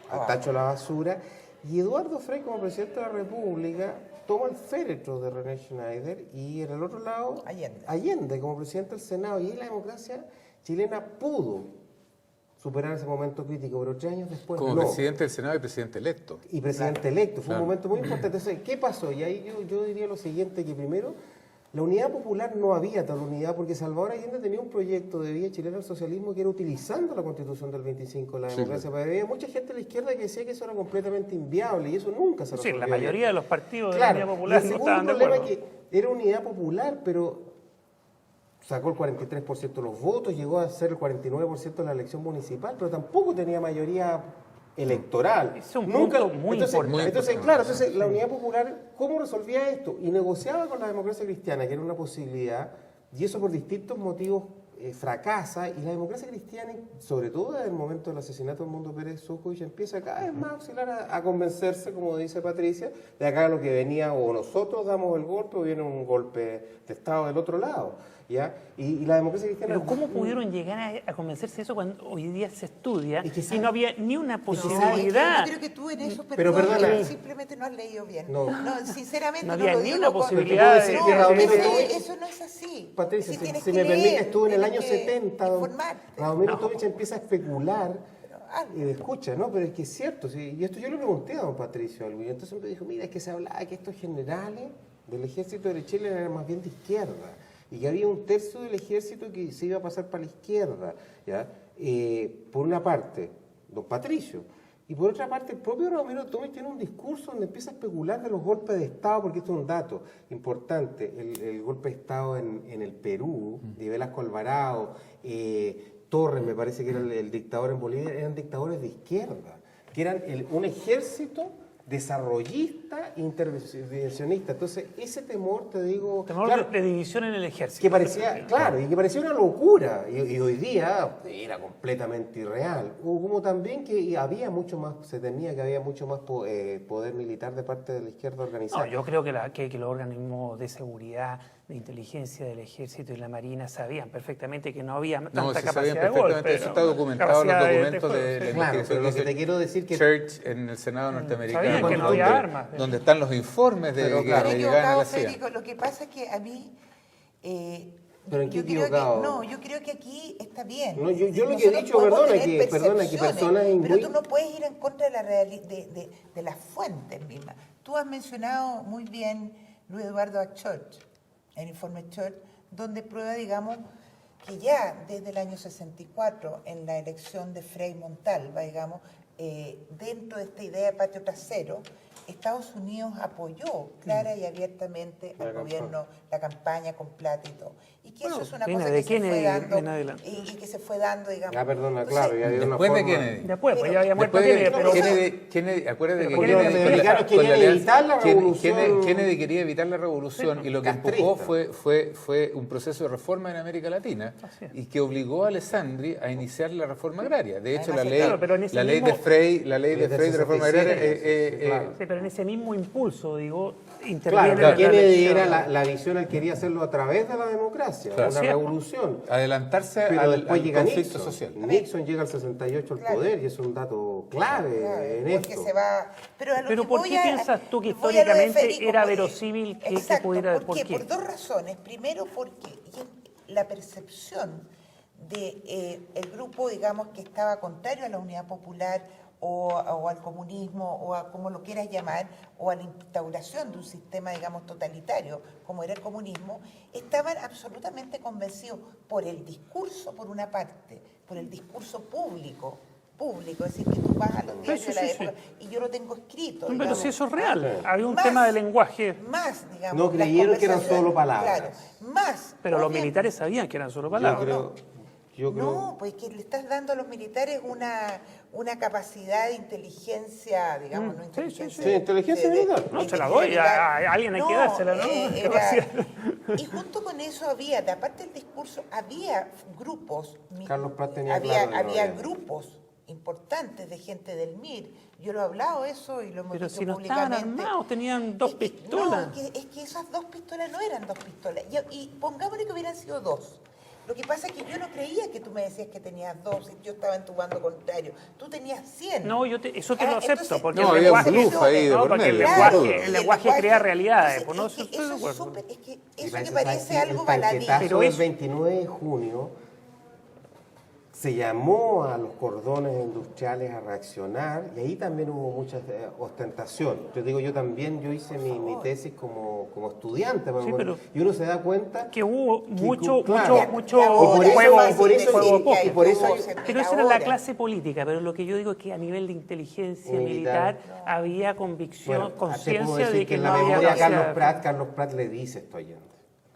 al tacho de la basura, y Eduardo Frei, como presidente de la República, toma el féretro de René Schneider, y en el otro lado, Allende como presidente del Senado, y la democracia chilena pudo superar ese momento crítico, pero 3 años después como presidente del Senado y presidente electo. Y presidente electo, fue un momento muy importante. Entonces, ¿qué pasó? Y ahí yo diría lo siguiente, que primero, la unidad popular no había tal unidad, porque Salvador Allende tenía un proyecto de vía chilena al socialismo que era utilizando la Constitución del 25 de la democracia. Pero había mucha gente de la izquierda que decía que eso era completamente inviable, y eso nunca se resolvió. Sí, la mayoría de los partidos de la unidad popular no estaban de acuerdo. El segundo problema es que era unidad popular, pero sacó el 43% de los votos, llegó a ser el 49% de la elección municipal, pero tampoco tenía mayoría electoral. Es un punto muy importante. Entonces, claro, la Unidad Popular, ¿cómo resolvía esto? Y negociaba con la democracia cristiana, que era una posibilidad, y eso por distintos motivos fracasa y la democracia cristiana, sobre todo desde el momento del asesinato de Edmundo Pérez Sukovich, empieza cada vez más a oscilar a convencerse, como dice Patricia, de acá lo que venía, o nosotros damos el golpe o viene un golpe de Estado del otro lado. ¿Ya? Y la democracia cristiana... Pero ¿cómo pudieron llegar a convencerse de eso cuando hoy día se estudia Es que y no había ni una No, posibilidad? yo creo que tú en eso, Pero perdona. simplemente no has leído bien. No. Sinceramente No no, había lo ni digo una con- posibilidad de- No, de Radomiro eso, Tomic. eso no es así. Patricia, Sí, tienes si que me permite, leer, estuvo en el tienes año que 70, informarte. Radomiro Tomic empieza a especular Algo. y escucha, ¿no? Pero es que es cierto, sí, y esto yo le pregunté a don Patricio Algo, y entonces me dijo, mira, es que se hablaba que estos generales del ejército de Chile eran más bien de izquierda, y que había un tercio del ejército que se iba a pasar para la izquierda, ¿ya? Por una parte, don Patricio, y por otra parte, el propio Radomiro Tomic tiene un discurso donde empieza a especular de los golpes de Estado, porque esto es un dato importante, el golpe de Estado en el Perú, de Velasco Alvarado, Torres, me parece que era el dictador en Bolivia, eran dictadores de izquierda, que eran un ejército desarrollista, intervencionista. Entonces, ese temor, te digo... Temor claro, de división en el ejército. que parecía, claro, y que parecía una locura, y hoy día era completamente irreal. Como también que había mucho más, se temía que había mucho más poder militar de parte de la izquierda organizada. No, yo creo que los organismos de seguridad, de inteligencia del ejército y la marina sabían perfectamente que no había tanta No, se capacidad sabían de golpe. perfectamente, eso está documentado en los documentos de la Claro, pero lo que investigación te quiero decir que... Church en el Senado norteamericano, Sabían que no había donde, armas. donde están los informes de Pero que claro. le Estoy llegaban a la equivocado, CIA. Federico. Lo que pasa es que a mí... ¿Pero en qué yo creo equivocado? No, yo creo que aquí está bien. No, yo lo que he Nosotros dicho, podemos perdona, tener que percepciones, personas pero muy... tú no puedes ir en contra de, de las fuentes mismas. Tú has mencionado muy bien Luis Eduardo Church, el informe Church, donde prueba, digamos, que ya desde el año 64, en la elección de Frei Montalva, digamos, dentro de esta idea de patio trasero, Estados Unidos apoyó clara y abiertamente al gobierno, la campaña con plata y todo. Y que eso es una viene cosa de que se fue Kennedy dando en adelante. y que se fue dando, digamos. Ah, perdona, Entonces, claro, ya había una Después de forma... Kennedy. Después, pues ya había muerto Después Kennedy, pero... Kennedy, acuérdate que Porque Kennedy, los americanos querían evitar la revolución. Kennedy quería evitar la revolución y lo que castrista. empujó fue un proceso de reforma en América Latina y que obligó a Alessandri a iniciar la reforma agraria. De hecho, Además, la ley, claro, pero en ese la ley de mismo- Frey, la ley de Desde Frey de reforma agraria, 67, claro. Sí, pero en ese mismo impulso, digo, interviene Claro, en la Kennedy elección. era la visión, él quería hacerlo a través de la democracia, Claro. una Sí. revolución. adelantarse Pero al después llega conflicto Nixon. social. Nixon llega al 68 al Claro. poder y es un dato clave en porque esto. se va... Pero, a lo Pero que ¿por voy qué a- piensas tú que voy a lo de históricamente Federico, era porque- verosímil que Exacto, pudiera... ¿por qué? Por dos razones. Primero, porque la percepción de el grupo, digamos, que estaba contrario a la unidad popular o al comunismo, o a como lo quieras llamar, o a la instauración de un sistema, digamos, totalitario, como era el comunismo, estaban absolutamente convencidos por el discurso, por una parte, por el discurso público, es decir, que tú vas a los diarios de la sí, época, y yo lo tengo escrito. Pero digamos. si eso es real, había un Más- tema de lenguaje, Más, digamos. No las creyeron que eran conversaciones, solo palabras. Claro, más. pero los obviamente. militares sabían que eran solo Yo palabras. creo, No, pues que le estás dando a los militares una capacidad de inteligencia, digamos, no sí, inteligencia. sí, inteligencia militar. No, se la doy, a alguien hay que dársela, ¿no? Capacidad. Y junto con eso había, de aparte del discurso, había grupos. Carlos Prat tenía había, claro que no había había. grupos importantes de gente del MIR. Yo lo he hablado eso y lo hemos Pero dicho si no estaban públicamente. armados, tenían dos Es que- pistolas. No, es que esas dos pistolas no eran dos pistolas. Y pongámosle que hubieran sido dos. Lo que pasa es que yo no creía que tú me decías que tenías dos y yo estaba en tu bando contrario. Tú tenías 100. No, eso te lo acepto, entonces- porque No, el había un lenguaje... bluff ahí de No, por porque el medio. Claro, lenguaje, el y lenguaje crea realidades, entonces, pues no, es que estoy de eso es acuerdo. súper, es que Y eso parece me parece algo el baladí. tanquetazo Pero del eso- 29 de junio se llamó a los cordones industriales a reaccionar y ahí también hubo mucha ostentación. Yo digo, yo hice mi tesis como estudiante, Sí, pero- y uno se da cuenta Que hubo mucho, claro. mucho Y por eso- juego, y por eso- juego y poco. y por eso hay- Pero esa era la clase política, pero lo que yo digo es que a nivel de inteligencia militar, Militar. había convicción, Bueno, te puedo conciencia decir de que en no la había memoria capacidad. Carlos Pratt le dice esto a Allende.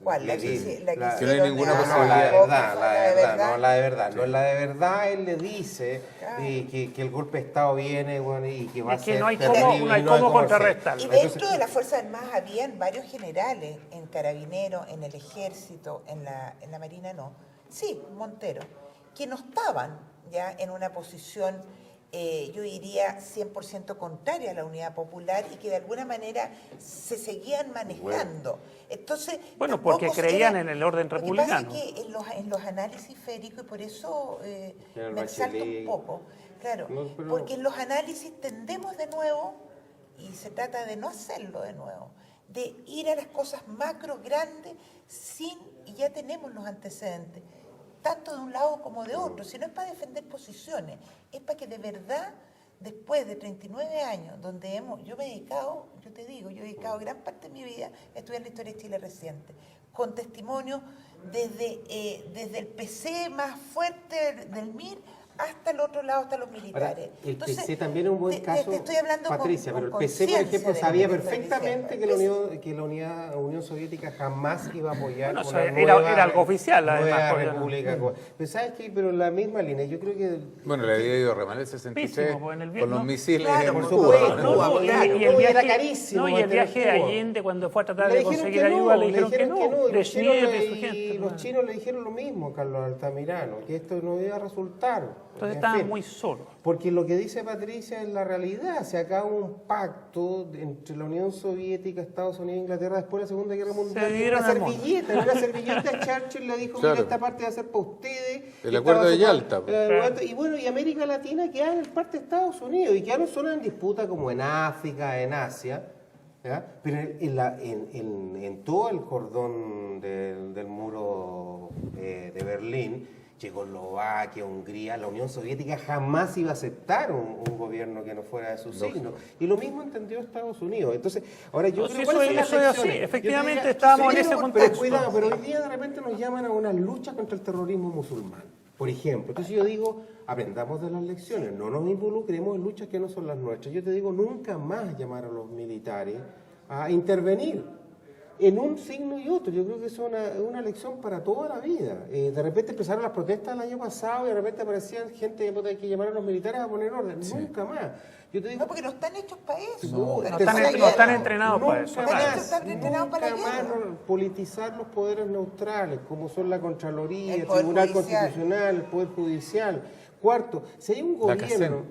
¿Cuál? La Le que dice, hice- la que la- Que no hay hicieron ninguna de- No, posibilidad. la de verdad, la de verdad. no la de verdad. No es la de verdad, él le dice Claro. que el golpe de Estado viene, bueno, y que va Es a que ser no hay terrible, cómo- y no hay cómo hacer. contrarrestarlo. Y dentro de las Fuerzas Armadas habían varios generales, en Carabineros, en el Ejército, en la Marina no, Sí, Montero, que no estaban ya en una posición, yo diría, 100% contraria a la Unidad Popular y que de alguna manera se seguían manejando. Entonces, bueno, porque creían en el orden republicano. Lo que pasa es que en los análisis féricos, y por eso me exalto un poco, claro, porque en los análisis tendemos de nuevo, y se trata de no hacerlo de nuevo, de ir a las cosas macro, grandes, y ya tenemos los antecedentes, tanto de un lado como de otro. Si no es para defender posiciones, es para que de verdad, después de 39 años, donde yo me he dedicado, yo te digo, yo he dedicado gran parte de mi vida a estudiar la historia de Chile reciente, con testimonios desde el PC más fuerte del MIR hasta el otro lado, hasta los militares. Ahora, el PC también es un buen caso, te estoy hablando Patricia, pero el PC, por ejemplo, sabía perfectamente que la Unión Soviética jamás iba a apoyar era algo oficial, nueva república. Pero ¿sabes qué? Pero en la misma línea, yo creo que... Bueno, le había ido re mal el 63 con los misiles en por Cuba. supuesto, y el viaje era carísimo. No, y el viaje de Allende, cuando fue a tratar de conseguir ayuda, le dijeron que no. Y los chinos le dijeron lo mismo a Carlos Altamirano, que esto no iba a resultar. Entonces estaban muy solos. Porque lo que dice Patricia es la realidad. Se acaba un pacto entre la Unión Soviética, Estados Unidos e Inglaterra después de la Segunda Guerra Mundial. Una servilleta, Churchill le dijo, mira, esta parte va a ser para ustedes. El acuerdo de Yalta. Y bueno, y América Latina queda en parte de Estados Unidos. Y quedaron solo en disputa como en África, en Asia. ¿Ya? Pero en todo el cordón del muro de Berlín, Checoslovaquia, Hungría, la Unión Soviética jamás iba a aceptar un gobierno que no fuera de su signo. Y lo mismo entendió Estados Unidos. Entonces, ahora yo creo que eso es así. Efectivamente estábamos en ese contexto. Pero cuidado, pero hoy día de repente nos llaman a una lucha contra el terrorismo musulmán, por ejemplo. Entonces yo digo, aprendamos de las lecciones, no nos involucremos en luchas que no son las nuestras. Yo te digo, nunca más llamar a los militares a intervenir en un signo y otro. Yo creo que es una lección para toda la vida. De repente empezaron las protestas el año pasado y de repente aparecían gente que hay que llamar a los militares a poner orden. Sí. Nunca más. Yo te digo, no, porque no están hechos para eso. No están entrenados para eso. Nunca más politizar los poderes neutrales, como son la Contraloría, el Tribunal Constitucional, el Poder Judicial. Cuarto, si hay un gobierno...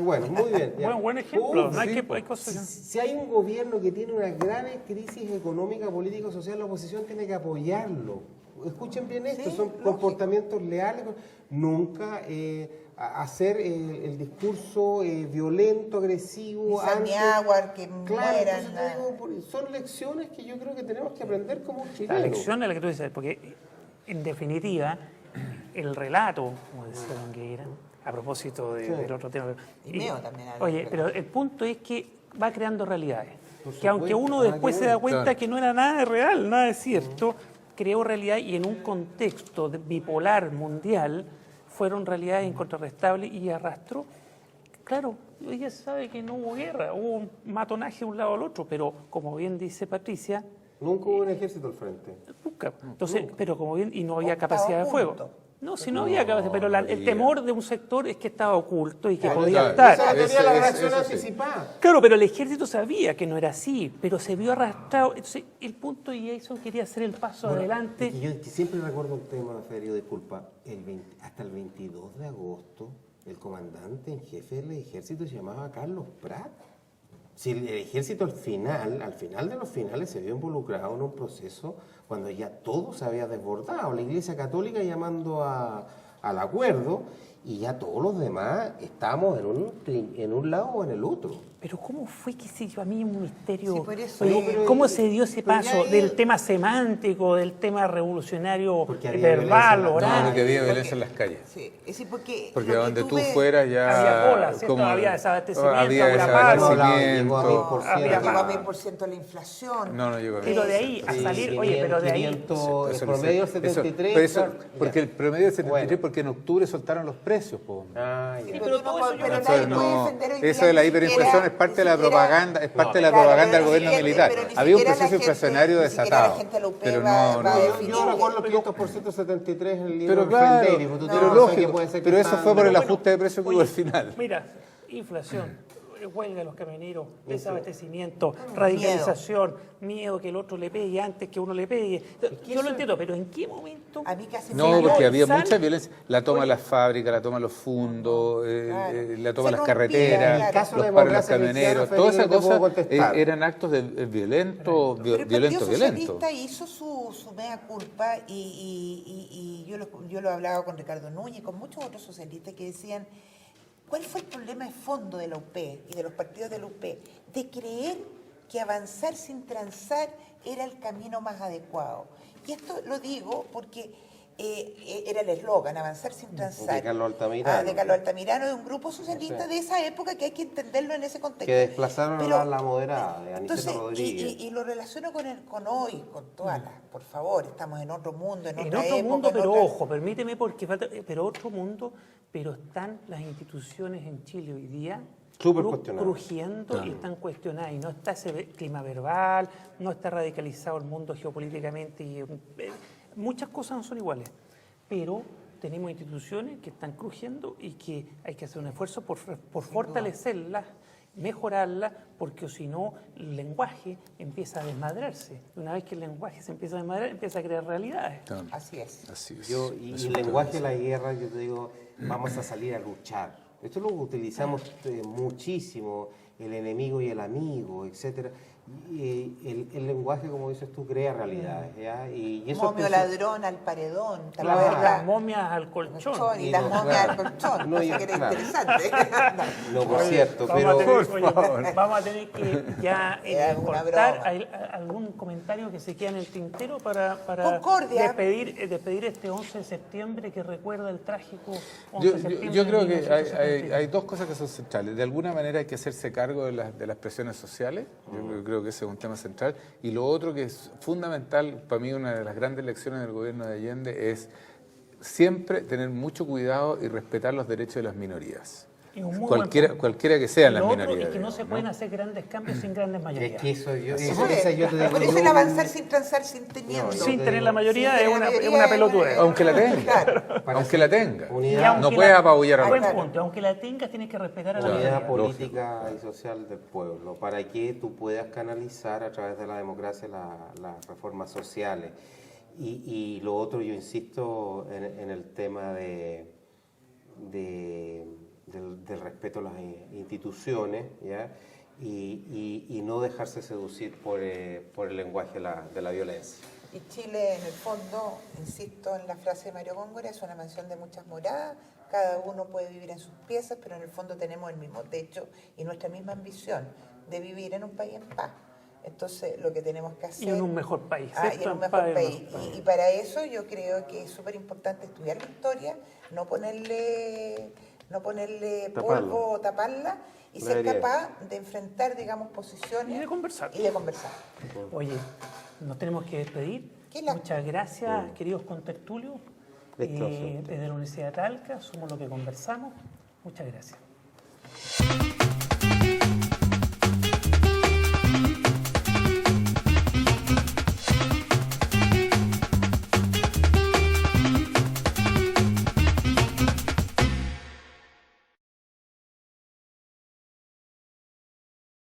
bueno, muy bien. Buen ejemplo. Si hay un gobierno que tiene una grave crisis económica, política, social, la oposición tiene que apoyarlo. Escuchen bien esto, son comportamientos leales. Nunca hacer el discurso violento, agresivo. Que mueran. Son lecciones que yo creo que tenemos que aprender como chilenos. La lección es la que tú dices, porque en definitiva... el relato, como decía Don Gueira, a propósito del otro tema. También. Oye, pero el punto es que va creando realidades. Que aunque uno después se da cuenta que no era nada de real, nada de cierto, creó realidad y en un contexto bipolar mundial fueron realidades incontrarrestables y arrastró. Claro, ella sabe que no hubo guerra, hubo un matonaje de un lado al otro, pero como bien dice Patricia, nunca hubo un ejército al frente. Nunca. Entonces, pero como bien, y no había capacidad de fuego. No, si no había capacidad, pero el temor de un sector es que estaba oculto y que podía estar. Esa tenía la reacción anticipada. Claro, pero el ejército sabía que no era así, pero se vio arrastrado. Entonces, el punto, y Jason quería hacer el paso adelante. Yo siempre recuerdo un tema, Ferio, disculpa, hasta el 22 de agosto, el comandante en jefe del ejército se llamaba Carlos Prat. Si el ejército al final de los finales se vio involucrado en un proceso cuando ya todo se había desbordado, la Iglesia Católica llamando al acuerdo y ya todos los demás estábamos en un lado o en el otro. Pero ¿cómo fue que se dio a mí un misterio? Sí, por eso, ¿Cómo se dio ese paso del tema semántico, del tema revolucionario, verbal, oral? No, que había violencia en las calles. Sí, porque donde tú fueras ya... Había colas, ¿cierto? Había desabastecimiento. Había desabastecimiento. Llegó a 1000% la inflación. No llegó a 1000%. Pero de ahí a salir, pero de ahí... El promedio del 73... porque el promedio del 73, porque en octubre soltaron los precios. Pero nadie puede defender hoy día. Eso de la hiperinflación es parte de la propaganda, del gobierno militar. Había un proceso inflacionario desatado. Pero yo recuerdo 500% 73 en el libro. Pero claro, pero lógico, pero eso fue por el ajuste de precios que hubo al final. Mira, inflación, huelga de los camioneros, desabastecimiento, radicalización, miedo que el otro le pegue antes que uno le pegue. Yo lo entiendo, pero ¿en qué momento? A mí casi No, porque había Sal- mucha violencia. La toma de las fábricas, la toma de los fundos, la toma de las Se rompía, carreteras, claro. El caso de los la paros de los democracia camioneros, cristiana, todas esas Felipe, te puedo cosas contestar. eran actos de violentos, Pero el violentos, Partido violentos. Socialista hizo su mea culpa y yo lo he hablado con Ricardo Núñez y con muchos otros socialistas que decían, ¿cuál fue el problema de fondo de la UP y de los partidos de la UP? De creer que avanzar sin transar era el camino más adecuado. Y esto lo digo porque era el eslogan, avanzar sin transar. De Carlos Altamirano. De Carlos Altamirano, de un grupo socialista de esa época que hay que entenderlo en ese contexto. Que desplazaron Pero, a la moderada, de Aniceto entonces, Rodríguez. y lo relaciono con hoy, con todas las, por favor, estamos en otro mundo, en En otra otro época. mundo, en pero otra- ojo, permíteme porque falta, pero otro mundo, pero están las instituciones en Chile hoy día Súper cuestionadas. crujiendo y están cuestionadas y no está ese clima verbal, no está radicalizado el mundo geopolíticamente y muchas cosas no son iguales, pero tenemos instituciones que están crujiendo y que hay que hacer un esfuerzo por fortalecerlas, mejorarlas, porque si no el lenguaje empieza a desmadrarse. Una vez que el lenguaje se empieza a desmadrar, empieza a crear realidades. Así es. Así es. Y el lenguaje de la guerra, yo te digo, vamos a salir a luchar. Esto lo utilizamos muchísimo, el enemigo y el amigo, etcétera. Y el lenguaje, como dices tú, crea realidades, ¿ya? Y eso Momio ladrón al paredón, Claro. Las momias al colchón. y las no, momias claro. al colchón, No, no, y- sé que era claro. interesante. No, por cierto, Vamos pero... vamos a tener que ya Es una cortar. broma. ¿Hay algún comentario que se queda en el tintero para Concordia. despedir este 11 de septiembre que recuerda el trágico 11 de septiembre? Yo creo de que 1973? hay dos cosas que son centrales. De alguna manera hay que hacerse cargo de las presiones sociales. Yo creo que ese es un tema central. Y lo otro que es fundamental, para mí una de las grandes lecciones del gobierno de Allende es siempre tener mucho cuidado y respetar los derechos de las minorías. Y un muy Cualquiera, buen punto. cualquiera que sean Y las lo otro minorías. es que no se digamos, pueden hacer grandes cambios sin grandes Es mayorías. que eso yo, Por esa yo te digo, eso el yo- avanzar sin transar, sin teniendo. Sin tener la mayoría Sin es tener la una mayoría pelotura. es Aunque la tenga. Claro. Aunque la tenga. Unidad, No puedes apabullar a la Buen Claro. punto. Aunque la tengas, tienes que respetar a la unidad mayoría. política y social del pueblo, para que tú puedas canalizar a través de la democracia las reformas sociales. Y lo otro, yo insisto en el tema del respeto a las instituciones, ¿ya? Y no dejarse seducir por el lenguaje de la violencia. Y Chile, en el fondo, insisto en la frase de Mario Góngora, es una mansión de muchas moradas, cada uno puede vivir en sus piezas, pero en el fondo tenemos el mismo techo y nuestra misma ambición de vivir en un país en paz. Entonces, lo que tenemos que hacer... Y en un mejor país. Y ¿cierto? en un En mejor paz, país. en un país. Y para eso yo creo que es súper importante estudiar la historia, no ponerle polvo o taparla y ser Debería. capaz de enfrentar, digamos, posiciones Y de conversar. y de conversar. Oye, nos tenemos que despedir. Qué lástima. Muchas gracias, queridos contertulios. Listo. Desde la Universidad de Talca, somos lo que conversamos. Muchas gracias.